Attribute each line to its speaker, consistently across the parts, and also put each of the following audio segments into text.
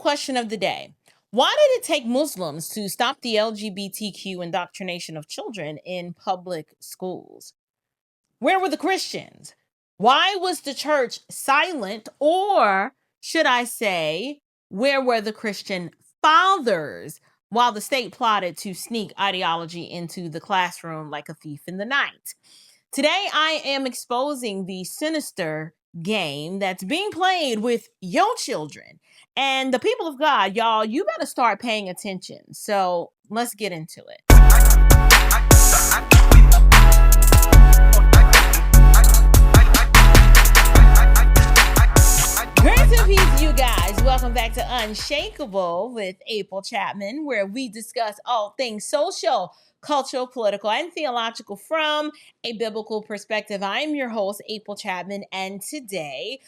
Speaker 1: question of the day. Why did it take Muslims to stop the LGBTQ indoctrination of children in public schools? Where were the Christians? Why was the church silent? Or should I say, where were the Christian fathers while the state plotted to sneak ideology into the classroom like a thief in the night? Today, I am exposing the sinister game that's being played with your children. And the people of God, y'all, you better start paying attention. So let's get into it. Grace and peace, you guys. Welcome back to Unshakable with April Chapman, where we discuss all things social, cultural, political, and theological from a biblical perspective. I am your host, April Chapman, and today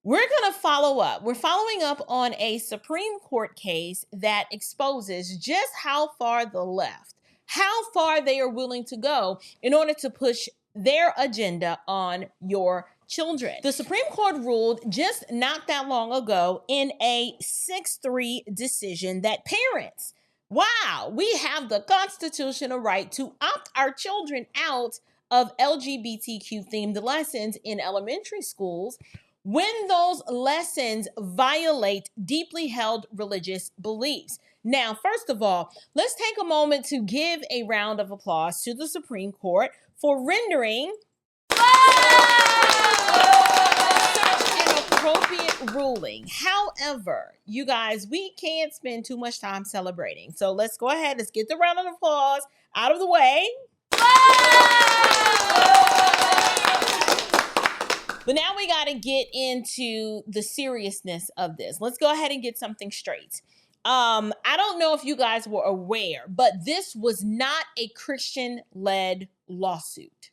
Speaker 1: we're going to follow up. We're following up on a Supreme Court case that exposes just how far the left, how far they are willing to go in order to push their agenda on your children. The Supreme Court ruled just not that long ago in a 6-3 decision that parents, wow, we have the constitutional right to opt our children out of LGBTQ themed lessons in elementary schools when those lessons violate deeply held religious beliefs. Now, first of all, let's take a moment to give a round of applause to the Supreme Court for rendering such an appropriate ruling. However, you guys, we can't spend too much time celebrating. So let's go ahead. Let's get the round of applause out of the way. But now we got to get into the seriousness of this. Let's go ahead and get something straight. I don't know if you guys were aware, but this was not a Christian-led lawsuit.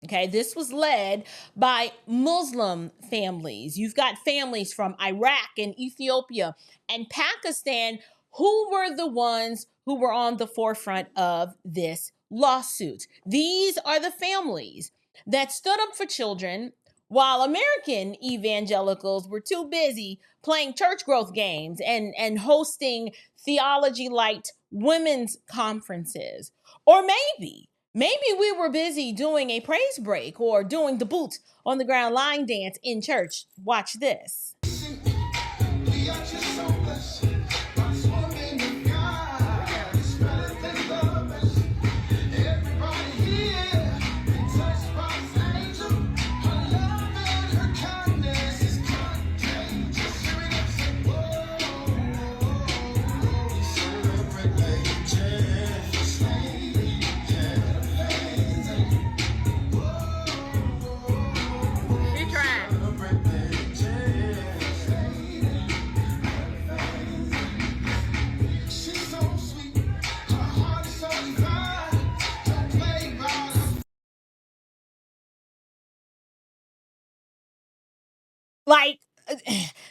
Speaker 1: Okay, this was led by Muslim families. You've got families from Iraq and Ethiopia and Pakistan who were the ones who were on the forefront of this lawsuit. These are the families that stood up for children while American evangelicals were too busy playing church growth games and hosting theology-light women's conferences. Or maybe we were busy doing a praise break or doing the boots on the ground line dance in church. Watch this. Like,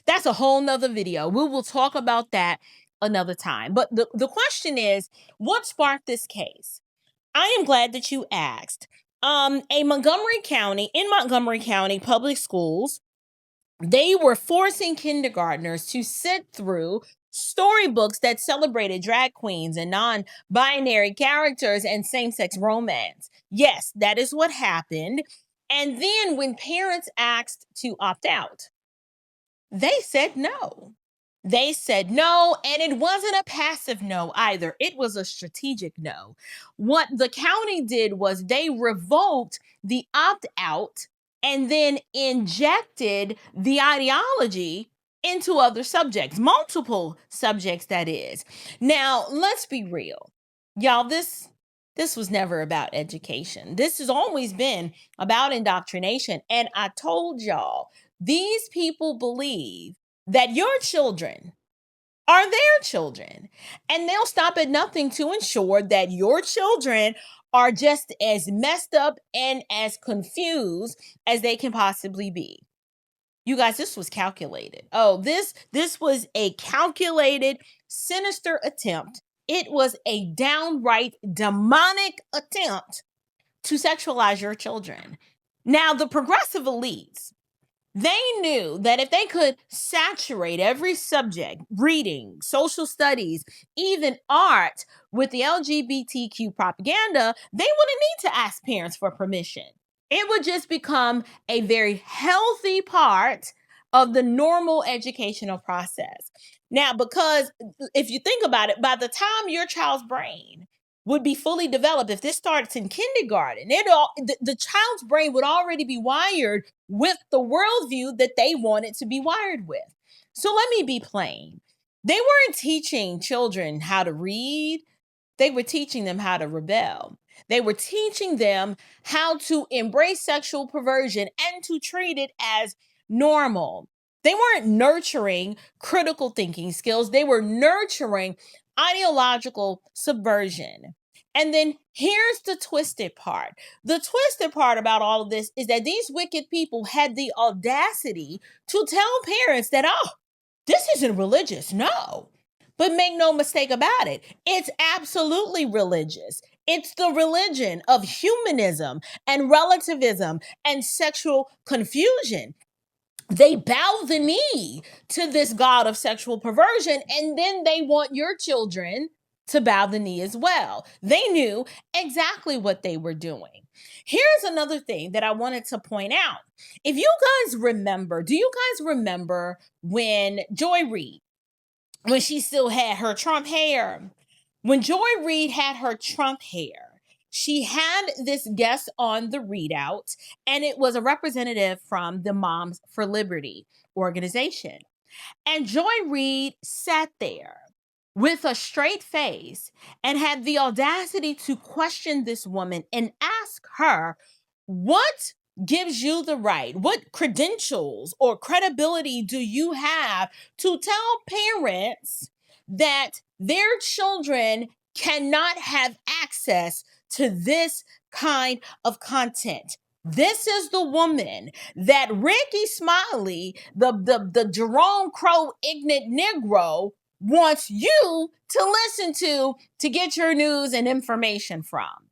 Speaker 1: that's a whole nother video. We will talk about that another time. But the question is, what sparked this case? I am glad that you asked. In Montgomery County public schools, they were forcing kindergartners to sit through storybooks that celebrated drag queens and non-binary characters and same-sex romance. Yes, that is what happened. And then when parents asked to opt out, they said no. They said no, and it wasn't a passive no either. It was a strategic no. What the county did was they revoked the opt-out and then injected the ideology into other subjects, multiple subjects, that is. Now, let's be real. Y'all, this was never about education. This has always been about indoctrination. And I told y'all, these people believe that your children are their children, and they'll stop at nothing to ensure that your children are just as messed up and as confused as they can possibly be. You guys, this was calculated. Oh, this was a calculated, sinister attempt. It was a downright demonic attempt to sexualize your children. Now, the progressive elites, They knew that if they could saturate every subject, reading, social studies, even art, with the LGBTQ propaganda, they wouldn't need to ask parents for permission. It would just become a very healthy part of the normal educational process. Now, because if you think about it, by the time your child's brain would be fully developed, if this starts in kindergarten, the child's brain would already be wired with the worldview that they wanted to be wired with. So let me be plain. They weren't teaching children how to read. They were teaching them how to rebel. They were teaching them how to embrace sexual perversion and to treat it as normal. They weren't nurturing critical thinking skills. They were nurturing ideological subversion. And then here's the twisted part. The twisted part about all of this is that these wicked people had the audacity to tell parents that, oh, this isn't religious. No. But make no mistake about it, it's absolutely religious. It's the religion of humanism and relativism and sexual confusion. They bow the knee to this God of sexual perversion, and then they want your children to bow the knee as well. They knew exactly what they were doing. Here's another thing that I wanted to point out. If you guys remember, do you guys remember when Joy Reid, when she still had her Trump hair? When Joy Reid had her Trump hair, she had this guest on the readout, and it was a representative from the Moms for Liberty organization. And Joy Reid sat there with a straight face and had the audacity to question this woman and ask her, what gives you the right? What credentials or credibility do you have to tell parents that their children cannot have access to this kind of content? This is the woman that Ricky Smiley, the Jerome Crow ignorant Negro, wants you to listen to get your news and information from.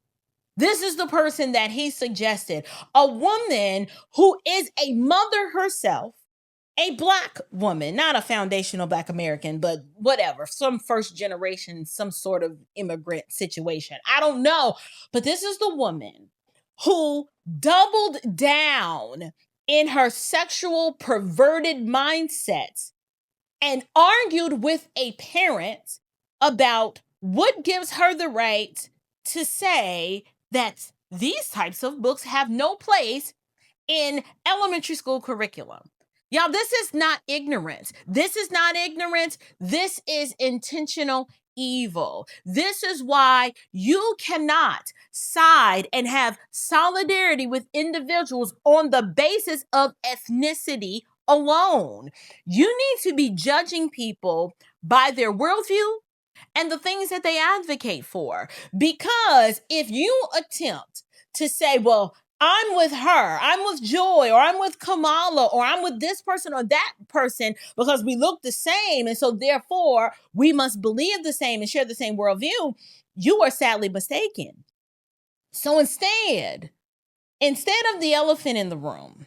Speaker 1: This is the person that he suggested, a woman who is a mother herself, a Black woman, not a foundational Black American, but whatever, some first generation, some sort of immigrant situation. I don't know. But this is the woman who doubled down in her sexual perverted mindsets and argued with a parent about what gives her the right to say that these types of books have no place in elementary school curriculum. Y'all, this is not ignorance. This is not ignorance. This is intentional evil. This is why you cannot side and have solidarity with individuals on the basis of ethnicity alone. You need to be judging people by their worldview and the things that they advocate for. Because if you attempt to say, well, I'm with her, I'm with Joy, or I'm with Kamala, or I'm with this person or that person because we look the same, and so therefore we must believe the same and share the same worldview, you are sadly mistaken. So instead of the elephant in the room,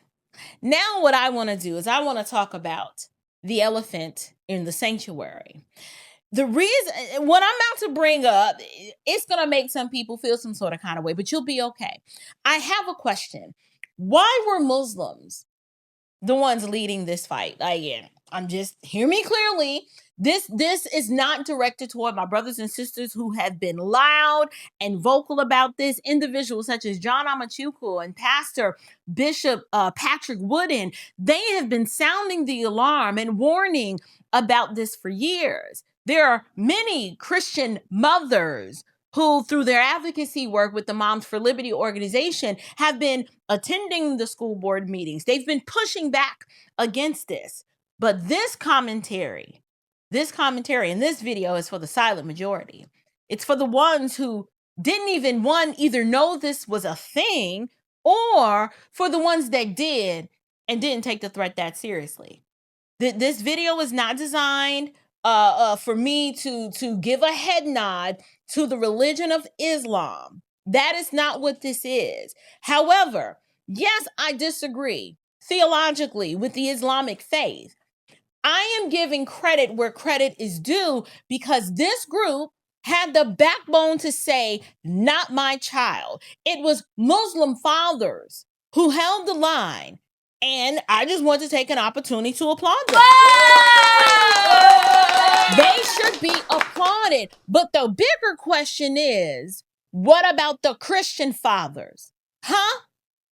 Speaker 1: now what I want to do is I want to talk about the elephant in the sanctuary. The reason, what I'm about to bring up, it's going to make some people feel some sort of kind of way, but you'll be okay. I have a question. Why were Muslims the ones leading this fight? Again, hear me clearly. This is not directed toward my brothers and sisters who have been loud and vocal about this. Individuals such as John Amachuku and Pastor Bishop Patrick Wooden, they have been sounding the alarm and warning about this for years. There are many Christian mothers who, through their advocacy work with the Moms for Liberty organization, have been attending the school board meetings. They've been pushing back against this. But this commentary in this video is for the silent majority. It's for the ones who didn't even, either know this was a thing, or for the ones that did and didn't take the threat that seriously. This video is not designed for me to give a head nod to the religion of Islam. That is not what this is. However, yes, I disagree. theologically with the Islamic faith. I am giving credit where credit is due because this group had the backbone to say, not my child. It was Muslim fathers who held the line. And I just want to take an opportunity to applaud them. They should be applauded. But the bigger question is, what about the Christian fathers? Huh?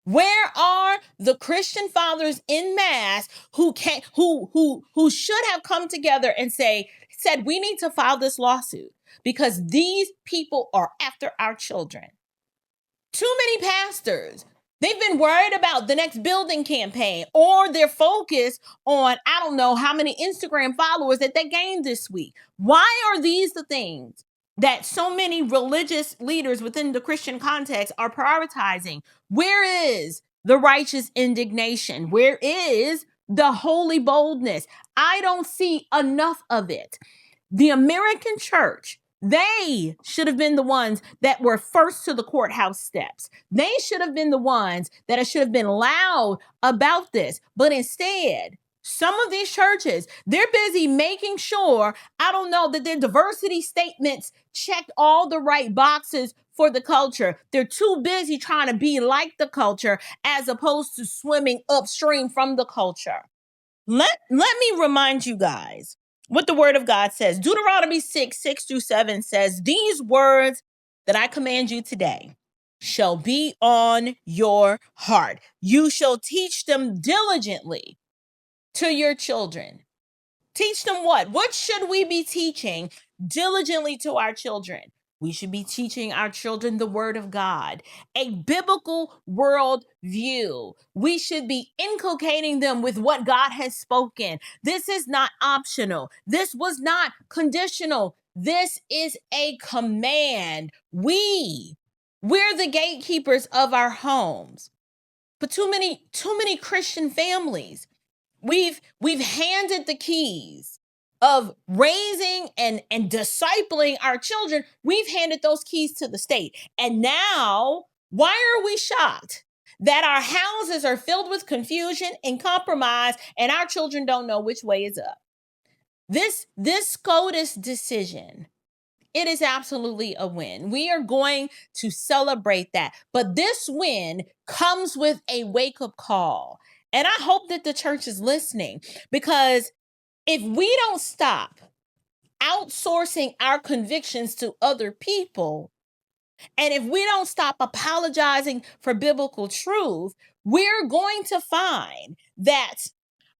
Speaker 1: Where are the Christian fathers in mass who should have come together and said we need to file this lawsuit because these people are after our children? Too many pastors. They've been worried about the next building campaign or their focus on, I don't know how many Instagram followers that they gained this week. Why are these the things that so many religious leaders within the Christian context are prioritizing? Where is the righteous indignation? Where is the holy boldness? I don't see enough of it. The American church, they should have been the ones that were first to the courthouse steps. They should have been the ones that should have been loud about this. But instead, some of these churches, they're busy making sure, I don't know, that their diversity statements checked all the right boxes for the culture. They're too busy trying to be like the culture as opposed to swimming upstream from the culture. Let me remind you guys what the word of God says. Deuteronomy 6:6-7 says, these words that I command you today shall be on your heart. You shall teach them diligently to your children. Teach them what? What should we be teaching diligently to our children? We should be teaching our children the word of God, a biblical world view. We should be inculcating them with what God has spoken. This is not optional. This was not conditional. This is a command. We're the gatekeepers of our homes. But too many Christian families, we've handed the keys of raising and discipling our children. We've handed those keys to the state. And now, why are we shocked that our houses are filled with confusion and compromise and our children don't know which way is up? This SCOTUS decision, it is absolutely a win. We are going to celebrate that. But this win comes with a wake-up call. And I hope that the church is listening, because if we don't stop outsourcing our convictions to other people, and if we don't stop apologizing for biblical truth, we're going to find that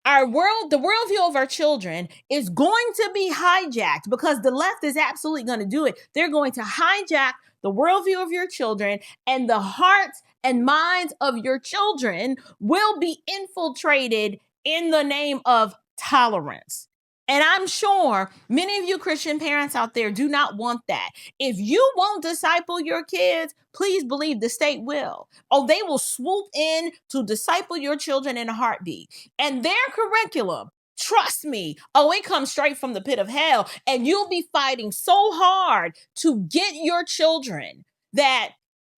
Speaker 1: the worldview of our children is going to be hijacked, because the left is absolutely going to do it. They're going to hijack the worldview of your children, and the hearts and minds of your children will be infiltrated in the name of tolerance. And I'm sure many of you Christian parents out there do not want that. If you won't disciple your kids, please believe the state will. Oh, they will swoop in to disciple your children in a heartbeat. And their curriculum, trust me, it comes straight from the pit of hell. And you'll be fighting so hard to get your children that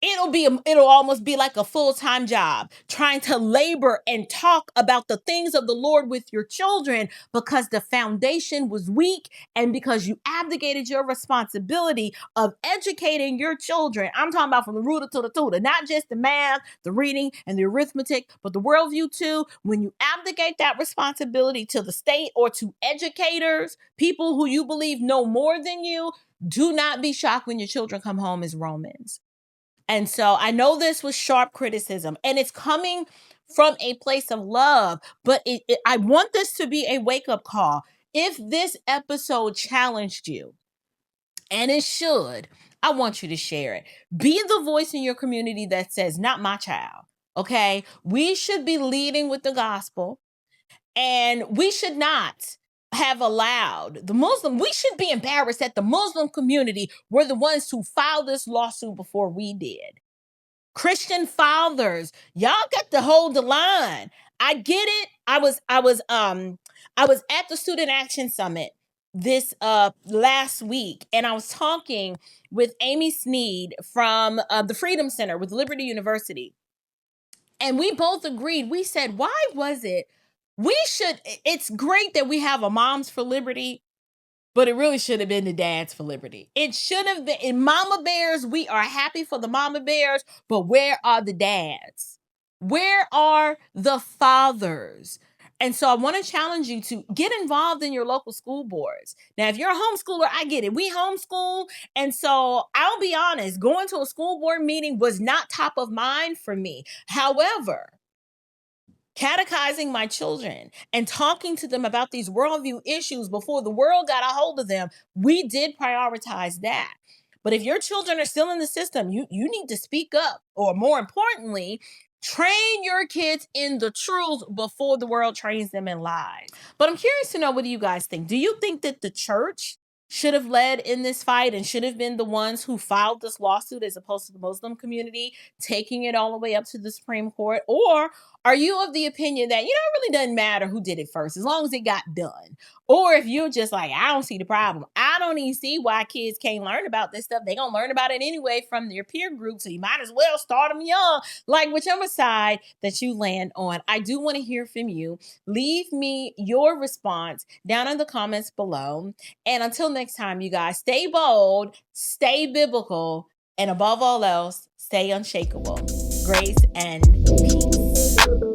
Speaker 1: it'll almost be like a full-time job, trying to labor and talk about the things of the Lord with your children, because the foundation was weak and because you abdicated your responsibility of educating your children. I'm talking about from the rooter to the tutor, not just the math, the reading, and the arithmetic, but the worldview too. When you abdicate that responsibility to the state or to educators, people who you believe know more than you, do not be shocked when your children come home as Romans. And so I know this was sharp criticism, and it's coming from a place of love, but I want this to be a wake-up call. If this episode challenged you, and it should, I want you to share it. Be the voice in your community that says, not my child, okay? We should be leading with the gospel, and we should not have allowed we should be embarrassed that the Muslim community were the ones who filed this lawsuit before we did. Christian fathers, y'all got to hold the line. I get it. I was at the Student Action Summit this last week, and I was talking with Amy Sneed from the Freedom Center with Liberty University. And we both agreed. We said, why was it? It's great that we have a Moms for Liberty, but it really should have been the Dads for Liberty. It should have been in Mama Bears. We are happy for the Mama Bears, but where are the dads? Where are the fathers? And so I want to challenge you to get involved in your local school boards. Now, if you're a homeschooler, I get it. We homeschool. And so I'll be honest, going to a school board meeting was not top of mind for me. However, catechizing my children and talking to them about these worldview issues before the world got a hold of them, we did prioritize that. But if your children are still in the system, you need to speak up, or more importantly, train your kids in the truth before the world trains them in lies. But I'm curious to know, what do you guys think? Do you think that the church should have led in this fight and should have been the ones who filed this lawsuit as opposed to the Muslim community taking it all the way up to the Supreme Court? Or are you of the opinion that, it really doesn't matter who did it first, as long as it got done? Or if you're just like, I don't see the problem. I don't even see why kids can't learn about this stuff. They're going to learn about it anyway from their peer group. So you might as well start them young. Like, whichever side that you land on, I do want to hear from you. Leave me your response down in the comments below. And until next time, you guys, stay bold, stay biblical, and above all else, stay unshakable. Grace and peace.